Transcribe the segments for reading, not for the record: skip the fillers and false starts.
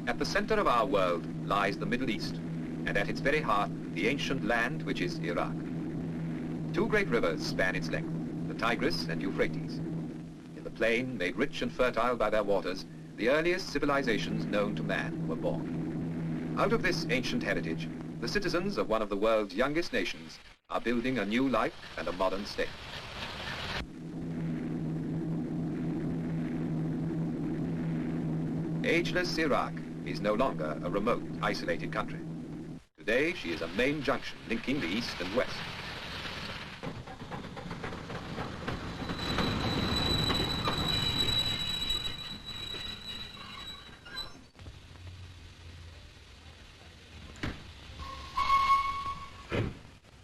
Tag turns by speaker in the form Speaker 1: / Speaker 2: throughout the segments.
Speaker 1: At the center of our world lies the Middle East, and at its very heart, the ancient land which is Iraq. Two great rivers span its length, the Tigris and Euphrates. In the plain, made rich and fertile by their waters, the earliest civilizations known to man were born. Out of this ancient heritage, the citizens of one of the world's youngest nations are building a new life and a modern state. Ageless Iraq is no longer a remote, isolated country. Today, she is a main junction linking the East and West.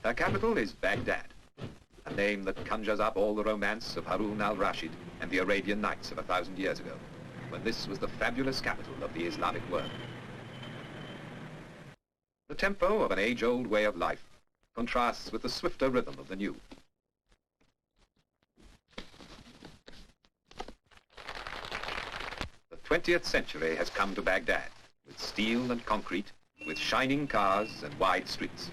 Speaker 1: Her capital is Baghdad, a name that conjures up all the romance of Harun al-Rashid and the Arabian Nights of 1,000 years ago, when this was the fabulous capital of the Islamic world. The tempo of an age-old way of life contrasts with the swifter rhythm of the new. The 20th century has come to Baghdad, with steel and concrete, with shining cars and wide streets.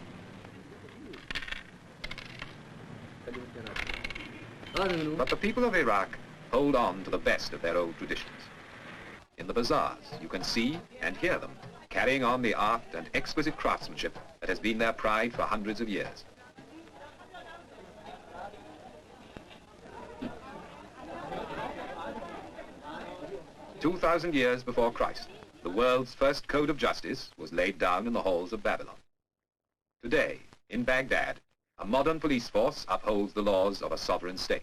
Speaker 1: But the people of Iraq hold on to the best of their old traditions. In the bazaars, you can see and hear them carrying on the art and exquisite craftsmanship that has been their pride for hundreds of years. "2,000 years before Christ, the world's first code of justice was laid down in the halls of Babylon. Today, in Baghdad, a modern police force upholds the laws of a sovereign state.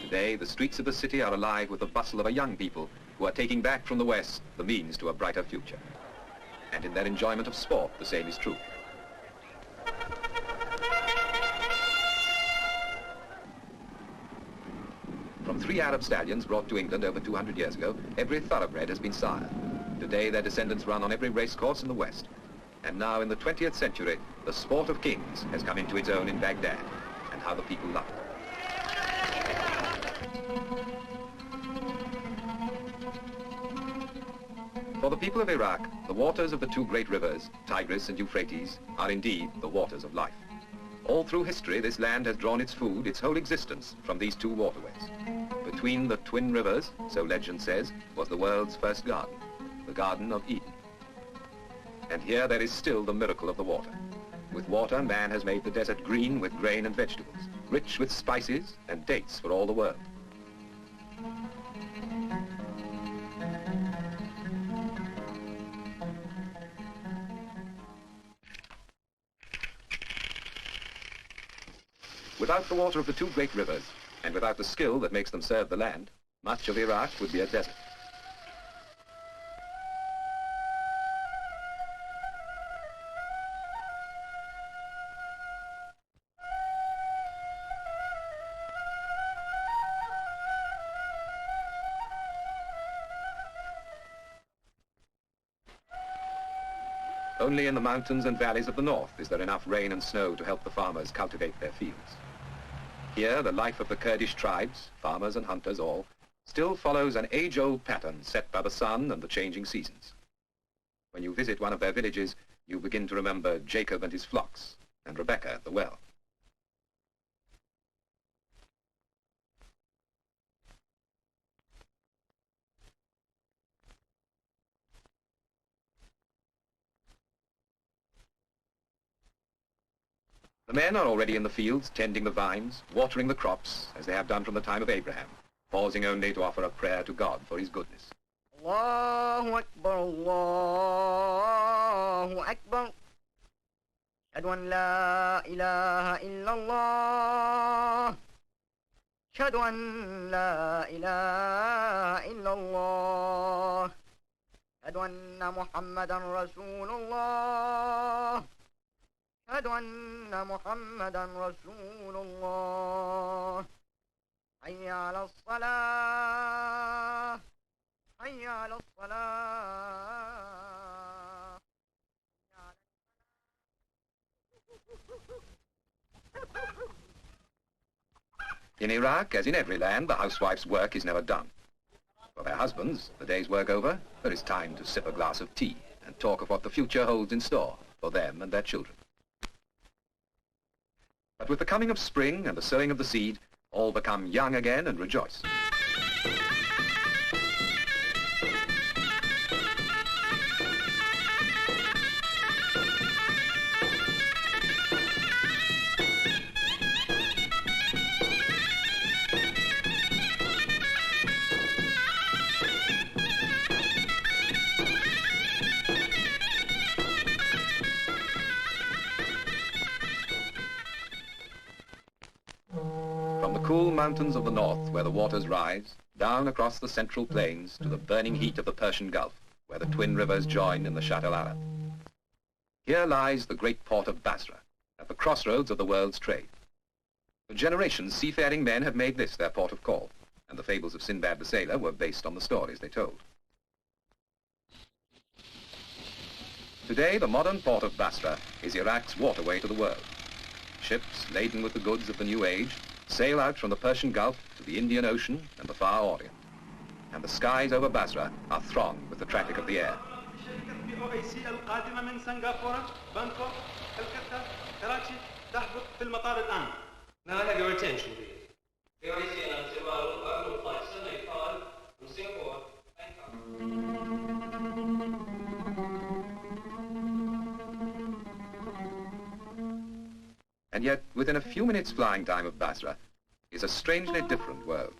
Speaker 1: Today, the streets of the city are alive with the bustle of a young people who are taking back from the West the means to a brighter future. And in their enjoyment of sport, the same is true. From 3 Arab stallions brought to England over 200 years ago, every thoroughbred has been sired. Today, their descendants run on every racecourse in the West. And now, in the 20th century, the sport of kings has come into its own in Baghdad, and how the people love it. For the people of Iraq, the waters of the two great rivers, Tigris and Euphrates, are indeed the waters of life. All through history, this land has drawn its food, its whole existence, from these two waterways. Between the twin rivers, so legend says, was the world's first garden, the Garden of Eden. And here there is still the miracle of the water. With water, man has made the desert green with grain and vegetables, rich with spices and dates for all the world. Without the water of the two great rivers, and without the skill that makes them serve the land, much of Iraq would be a desert. Only in the mountains and valleys of the north is there enough rain and snow to help the farmers cultivate their fields. Here, the life of the Kurdish tribes, farmers and hunters all, still follows an age-old pattern set by the sun and the changing seasons. When you visit one of their villages, you begin to remember Jacob and his flocks, and Rebecca at the well. The men are already in the fields, tending the vines, watering the crops, as they have done from the time of Abraham, pausing only to offer a prayer to God for his goodness.
Speaker 2: Allahu Akbar, Allahu Akbar. Ashhadu an la ilaha illallah. Ashhadu an la ilaha illallah. Ashhadu anna Muhammadan Rasulullah. أشهد أن محمدا رسول الله حي على الصلاة حي على الصلاة
Speaker 1: In Iraq, as in every land, the housewife's work is never done. For their husbands, the day's work over, there is time to sip a glass of tea and talk of what the future holds in store for them and their children. But with the coming of spring and the sowing of the seed, all become young again and rejoice. From the cool mountains of the north, where the waters rise, down across the central plains to the burning heat of the Persian Gulf, where the twin rivers join in the Shatt el-Arab. Here lies the great port of Basra, at the crossroads of the world's trade. For generations, seafaring men have made this their port of call, and the fables of Sinbad the Sailor were based on the stories they told. Today, the modern port of Basra is Iraq's waterway to the world. Ships laden with the goods of the new age sail out from the Persian Gulf to the Indian Ocean and the Far Orient. And the skies over Basra are thronged with the traffic of the air.
Speaker 3: Now I have your attention, please. The ICN and Zimbabwe are flights to Nepal from Singapore
Speaker 1: And yet, within a few minutes flying time of Basra is a strangely different world.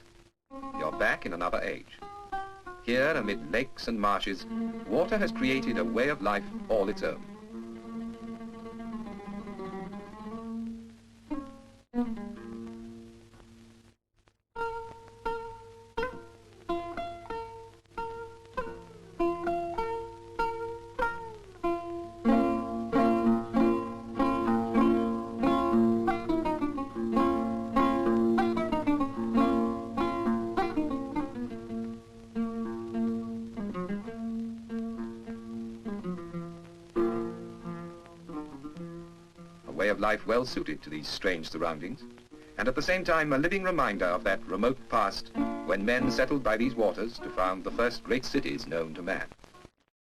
Speaker 1: You're back in another age. Here, amid lakes and marshes, water has created a way of life all its own. A way of life well suited to these strange surroundings, and at the same time a living reminder of that remote past when men settled by these waters to found the first great cities known to man.